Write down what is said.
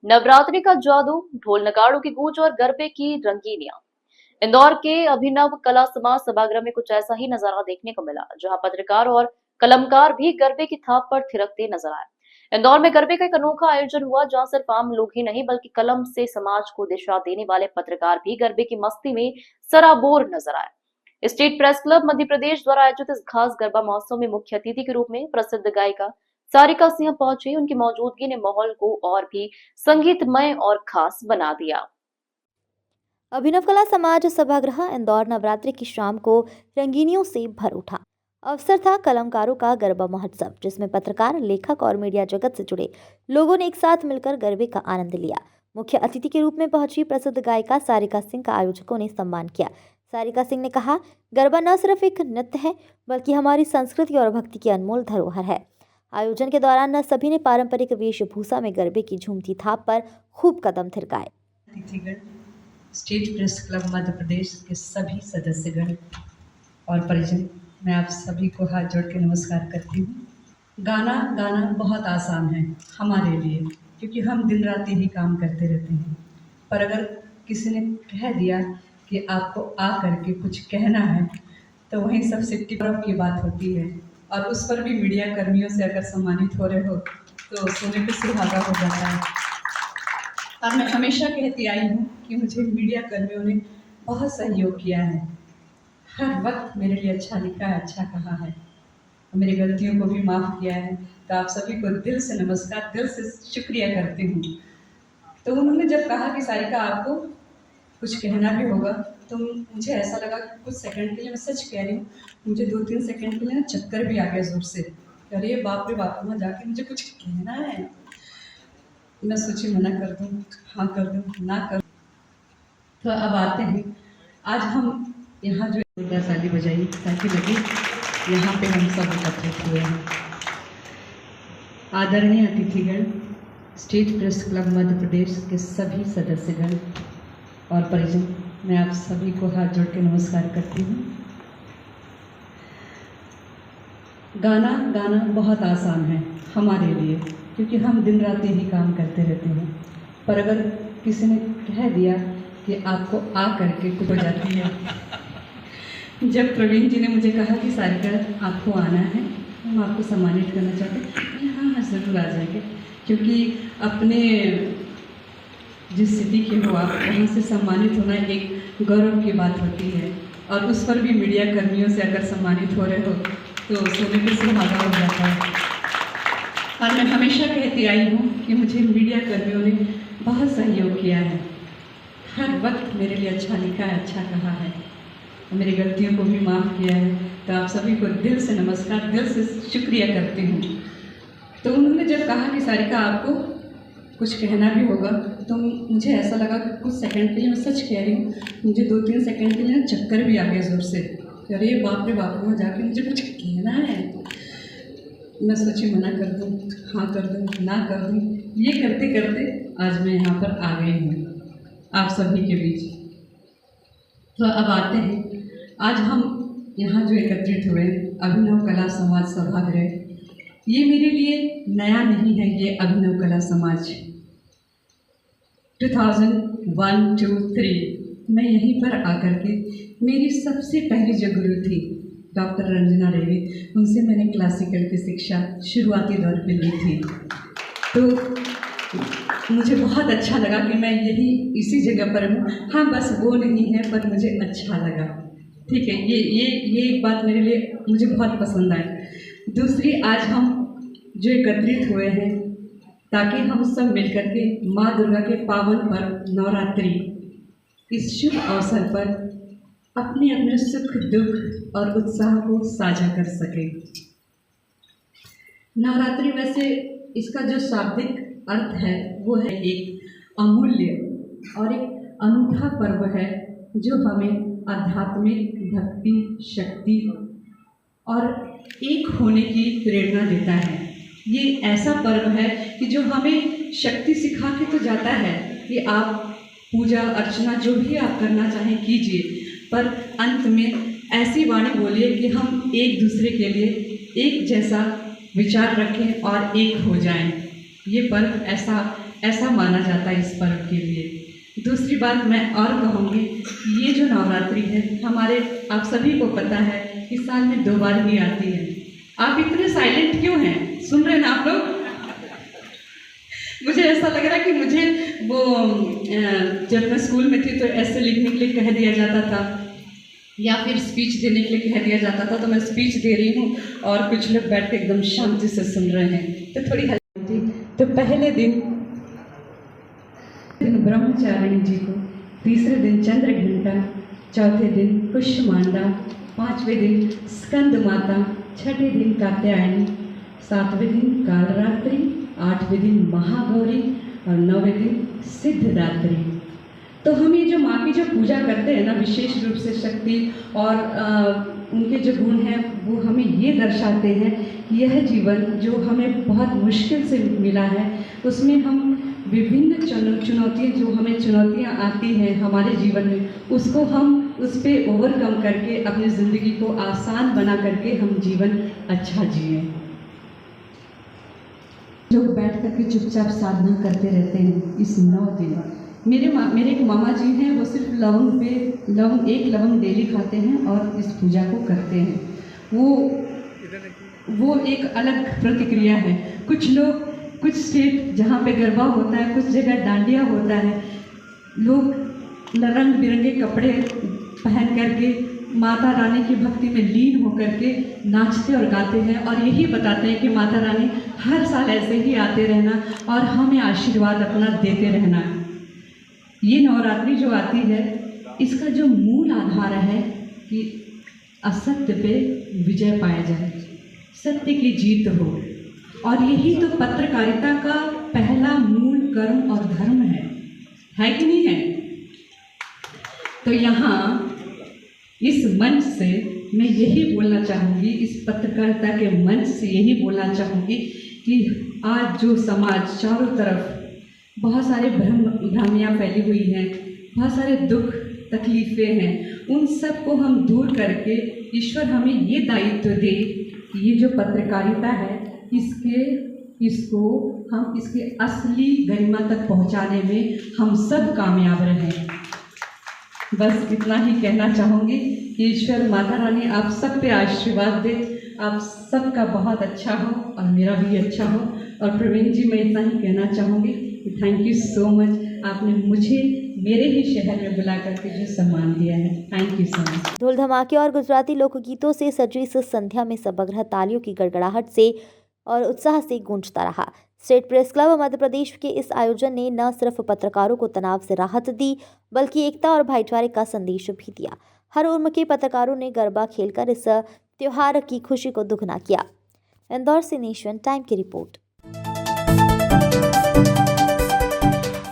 नवरात्रि का जादू, ढोल नगाड़ों की गूंज और गरबे की रंगीनियां। इंदौर के अभिनव कला समाज सभागृह में कुछ ऐसा ही नजारा देखने को मिला, जहां पत्रकार और कलमकार भी गरबे की थाप पर थिरकते नजर आए। इंदौर में गरबे का एक अनोखा आयोजन हुआ, जहां सिर्फ आम लोग ही नहीं बल्कि कलम से समाज को दिशा देने वाले पत्रकार भी गरबे की मस्ती में सराबोर नजर आए। State press club Madhya Pradesh द्वारा आयोजित इस खास गरबा महोत्सव में मुख्य अतिथि के रूप में प्रसिद्ध गायिका सारिका सिंह पहुंचे। उनकी मौजूदगी ने माहौल को और भी संगीतमय और खास बना दिया। अभिनव कला समाज सभागृह इंदौर नवरात्रि की शाम को रंगीनियों से भर उठा। अवसर था कलमकारों का गरबा महोत्सव, जिसमें पत्रकार, लेखक और मीडिया जगत से जुड़े लोगों ने एक साथ मिलकर गरबे का आनंद लिया। मुख्य अतिथि के रूप में पहुंची प्रसिद्ध गायिका सारिका सिंह का आयोजकों ने सम्मान किया। सारिका सिंह ने कहा, गरबा न सिर्फ एक नृत्य है बल्कि हमारी संस्कृति और भक्ति की अनमोल धरोहर है। आयोजन के दौरान न सभी ने पारंपरिक वेशभूषा में गरबे की झूमती थाप पर खूब कदम थिरकाए। State press club Madhya Pradesh के सभी सदस्यगण और परिजन, मैं आप सभी को हाथ जोड़ के नमस्कार करती हूँ। गाना गाना बहुत आसान है हमारे लिए, क्योंकि हम दिन रात यही काम करते रहते हैं। पर अगर किसी ने कह दिया कि आपको आ करके कुछ कहना है, तो वहीं सबसे टिकटॉक की बात होती है, और उस पर भी मीडिया कर्मियों से अगर सम्मानित हो रहे हो तो सोने पे सुहागा हो जाता है। और मैं हमेशा कहती आई हूँ कि मुझे मीडिया कर्मियों ने बहुत सहयोग किया है, हर वक्त मेरे लिए अच्छा लिखा है, अच्छा कहा है, मेरी गलतियों को भी माफ़ किया है। तो आप सभी को दिल से नमस्कार, दिल से शुक्रिया करती हूँ। तो उन्होंने जब कहा कि सारिका आपको कुछ कहना भी होगा, तो मुझे ऐसा लगा कि कुछ सेकंड के लिए, मैं सच कह रही हूँ, मुझे 2-3 सेकंड के लिए ना चक्कर भी आ गया ज़ोर से। अरे बाप रे बाप, वहाँ जाके मुझे कुछ कहना है। मैं सोची मना कर दूँ, हाँ कर दूँ, ना कर। तो अब आते हैं, आज हम यहाँ जो जोरदार ताली बजाई ताकि लगे यहाँ पे हम सब एकत्रित हुए हैं। आदरणीय अतिथिगण, state press club Madhya Pradesh के सभी सदस्यगण और परिजन, मैं आप सभी को हाथ जोड़ के नमस्कार करती हूँ। गाना गाना बहुत आसान है हमारे लिए, क्योंकि हम दिन रात यही काम करते रहते हैं। पर अगर किसी ने कह दिया कि आपको आ करके कुछ हो जाती है। जब प्रवीण जी ने मुझे कहा कि सारिका आपको आना है, हम आपको सम्मानित करना चाहते हैं, हाँ हाँ ज़रूर आ जाएंगे, क्योंकि अपने जिस सिटी के हो आप, वहाँ से सम्मानित होना एक गौरव की बात होती है, और उस पर भी मीडिया कर्मियों से अगर सम्मानित हो रहे हो तो सोने पे सुहागा हो जाता है। और मैं हमेशा कहती आई हूँ कि मुझे मीडिया कर्मियों ने बहुत सहयोग किया है, हर वक्त मेरे लिए अच्छा लिखा है, अच्छा कहा है, मेरी गलतियों को भी माफ़ किया है। तो आप सभी को दिल से नमस्कार, दिल से शुक्रिया करती हूँ। तो उन्होंने जब कहा कि सारिका आपको कुछ कहना भी होगा, तो मुझे ऐसा लगा कि कुछ सेकंड के लिए, मैं सच कह रही हूँ, मुझे 2-3 सेकंड के लिए ना चक्कर भी आ गया ज़ोर से। अरे बाप रे बाप, वहाँ जाके मुझे कुछ कहना है। मैं सोची मना कर दूँ, हाँ कर दूँ, ना कर दूँ, ये करते करते आज मैं यहाँ पर आ गई हूँ आप सभी के बीच। तो अब आते हैं, आज हम यहाँ जो एकत्रित हुए अभिनव कला समाज सभागृह, ये मेरे लिए नया नहीं है। ये अभिनव कला समाज 2001-2-3 मैं यहीं पर आकर के, मेरी सबसे पहली जो गुरु थी डॉक्टर रंजना रेवी, उनसे मैंने क्लासिकल की शिक्षा शुरुआती दौर पे ली थी। तो मुझे बहुत अच्छा लगा कि मैं यही इसी जगह पर हूँ। हाँ, बस वो नहीं है, पर मुझे अच्छा लगा। ठीक है, ये एक बात मेरे लिए मुझे बहुत पसंद आई। दूसरी, आज हम जो एकत्रित हुए हैं ताकि हम सब मिलकर के माँ दुर्गा के पावन पर्व नवरात्रि, इस शुभ अवसर पर अपने अपने सुख दुख और उत्साह को साझा कर सके। नवरात्रि वैसे इसका जो शाब्दिक अर्थ है वो है एक अमूल्य और एक अनूठा पर्व है, जो हमें आध्यात्मिक भक्ति, शक्ति और एक होने की प्रेरणा देता है। ये ऐसा पर्व है कि जो हमें शक्ति सिखा के तो जाता है कि आप पूजा अर्चना जो भी आप करना चाहें कीजिए, पर अंत में ऐसी वाणी बोलिए कि हम एक दूसरे के लिए एक जैसा विचार रखें और एक हो जाएं। ये पर्व ऐसा माना जाता है इस पर्व के लिए। दूसरी बात मैं और कहूँगी, ये जो नवरात्रि है हमारे, आप सभी को पता है कि साल में 2 बार ही आती है। आप इतने साइलेंट क्यों हैं? सुन रहे हैं ना आप लोग? मुझे ऐसा लग रहा है कि मुझे वो जब मैं स्कूल में थी तो ऐसे लिखने के लिए कह दिया जाता था या फिर स्पीच देने के लिए कह दिया जाता था, तो मैं स्पीच दे रही हूँ और कुछ लोग बैठ के एकदम शांति से सुन रहे हैं, तो थोड़ी हेल्प थी। तो पहले दिन ब्रह्मचारिणी जी को, तीसरे दिन चंद्रघंटा, चौथे दिन कुष्मांडा, 5वें दिन स्कंद माता, 6ठे दिन कात्यायनी, 7वें दिन कालरात्रि, 8वें दिन महागौरी और 9वें दिन सिद्धरात्रि। तो हम ये जो माँ की जो पूजा करते हैं ना, विशेष रूप से शक्ति और उनके जो गुण हैं वो हमें ये दर्शाते हैं कि यह जीवन जो हमें बहुत मुश्किल से मिला है, उसमें हम विभिन्न चुनौतियाँ, जो हमें चुनौतियाँ आती हैं हमारे जीवन में, उसको हम उस पर ओवरकम करके अपनी ज़िंदगी को आसान बना करके हम जीवन अच्छा जिए। लोग बैठ करके चुपचाप साधना करते रहते हैं इस 9 दिन। मेरे एक मामा जी हैं, वो सिर्फ एक लवंग डेली खाते हैं और इस पूजा को करते हैं। वो एक अलग प्रतिक्रिया है। कुछ लोग, कुछ स्टेट जहाँ पे गरबा होता है, कुछ जगह डांडिया होता है, लोग रंग बिरंगे कपड़े पहन करके माता रानी की भक्ति में लीन होकर के नाचते और गाते हैं और यही बताते हैं कि माता रानी हर साल ऐसे ही आते रहना और हमें आशीर्वाद अपना देते रहना। ये नवरात्रि जो आती है, इसका जो मूल आधार है कि असत्य पे विजय पाया जाए, सत्य की जीत हो, और यही तो पत्रकारिता का पहला मूल कर्म और धर्म है कि नहीं है? तो यहाँ इस मंच से मैं यही बोलना चाहूँगी, इस पत्रकारिता के मंच से यही बोलना चाहूँगी कि आज जो समाज चारों तरफ बहुत सारे भ्रामियाँ फैली हुई हैं, बहुत सारे दुख तकलीफ़ें हैं, उन सब को हम दूर करके ईश्वर हमें ये दायित्व दे कि ये जो पत्रकारिता है इसको हम इसके असली गरिमा तक पहुंचाने में हम सब कामयाब रहें। बस इतना ही कहना चाहूँगी कि ईश्वर माता रानी आप सब पे आशीर्वाद दे, आप सबका बहुत अच्छा हो और मेरा भी अच्छा हो। और प्रवीण जी, मैं इतना ही कहना चाहूँगी कि थैंक यू सो मच, आपने मुझे मेरे ही शहर में बुला करके जो सम्मान दिया है, थैंक यू सो मच। ढोल धमाके और गुजराती लोकगीतों से सजी इस संध्या में सभागृह तालियों की गड़गड़ाहट से और उत्साह से गूंजता रहा। State press club Madhya Pradesh के इस आयोजन ने न सिर्फ पत्रकारों को तनाव से राहत दी, बल्कि एकता और भाईचारे का संदेश भी दिया। हर उम्र के पत्रकारों ने गरबा खेलकर इस त्योहार की खुशी को दुगना किया। इंदौर से नेशन टाइम की रिपोर्ट।